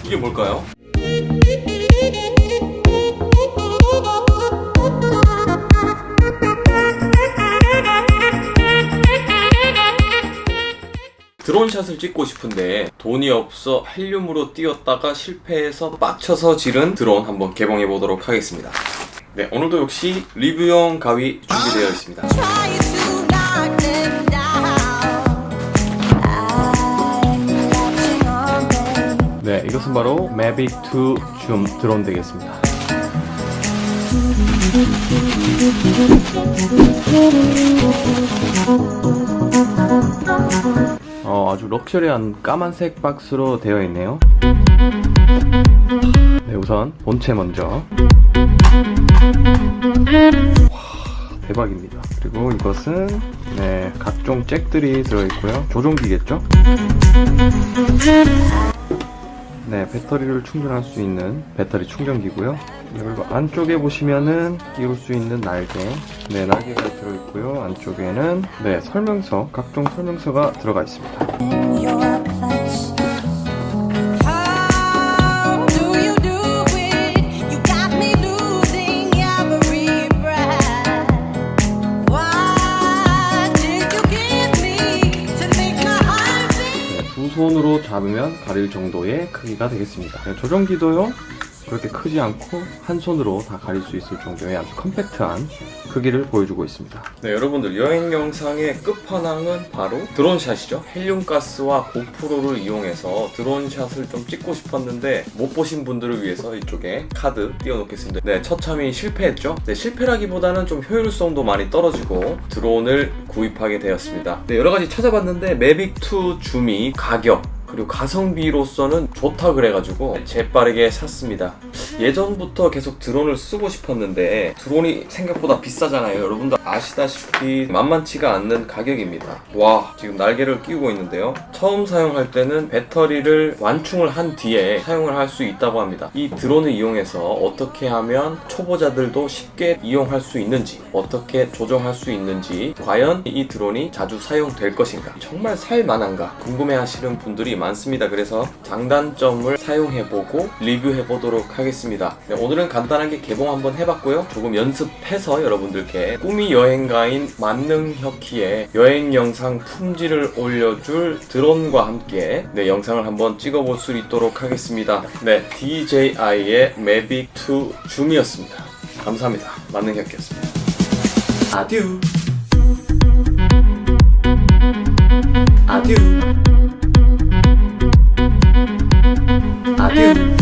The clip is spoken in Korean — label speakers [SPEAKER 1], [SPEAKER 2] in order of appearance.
[SPEAKER 1] 이게 뭘까요? 드론샷을 찍고 싶은데 돈이 없어 헬륨으로 띄웠다가 실패해서 빡쳐서 지른 드론 한번 개봉해 보도록 하겠습니다. 네, 오늘도 역시 리뷰용 가위 준비되어 있습니다. 네, 이것은 바로 Mavic 2 줌 드론 되겠습니다. 아주 럭셔리한 까만색 박스로 되어 있네요. 네, 우선 본체 먼저. 와, 대박입니다. 그리고 이것은 각종 잭들이 들어있고요. 조종기겠죠? 네, 배터리를 충전할 수 있는 배터리 충전기고요. 그리고 안쪽에 보시면은 끼울 수 있는 날개, 날개가 들어있고요. 안쪽에는 설명서, 각종 설명서가 들어가 있습니다. 두 손으로 잡으면 가릴 정도의 크기가 되겠습니다. 조종기도요, 그렇게 크지 않고 한 손으로 다 가릴 수 있을 정도의 아주 컴팩트한 크기를 보여주고 있습니다. 네, 여러분들, 여행 영상의 끝판왕은 바로 드론샷이죠. 헬륨가스와 고프로를 이용해서 드론샷을 좀 찍고 싶었는데 못 보신 분들을 위해서 이쪽에 카드 띄워놓겠습니다. 네, 처참히 실패했죠. 네, 실패라기보다는 좀 효율성도 많이 떨어지고 드론을 구입하게 되었습니다. 네, 여러가지 찾아봤는데 Mavic 2 줌이 가격 그리고 가성비로서는 좋다 그래가지고 재빠르게 샀습니다. 예전부터 계속 드론을 쓰고 싶었는데 드론이 생각보다 비싸잖아요. 여러분도 아시다시피 만만치가 않는 가격입니다. 와, 지금 날개를 끼우고 있는데요. 처음 사용할 때는 배터리를 완충을 한 뒤에 사용을 할 수 있다고 합니다. 이 드론을 이용해서 어떻게 하면 초보자들도 쉽게 이용할 수 있는지, 어떻게 조정할 수 있는지, 과연 이 드론이 자주 사용될 것인가, 정말 살만한가 궁금해하시는 분들이 많습니다. 그래서 장단점을 사용해보고 리뷰해보도록 하겠습니다. 네, 오늘은 간단하게 개봉 한번 해봤고요. 조금 연습해서 여러분들께 꿈이 여행가인 만능혁희의 여행 영상 품질을 올려줄 드론과 함께 영상을 한번 찍어볼 수 있도록 하겠습니다. 네, DJI의 Mavic 2 줌이었습니다. 감사합니다. 만능혁희였습니다. 아듀. 아듀.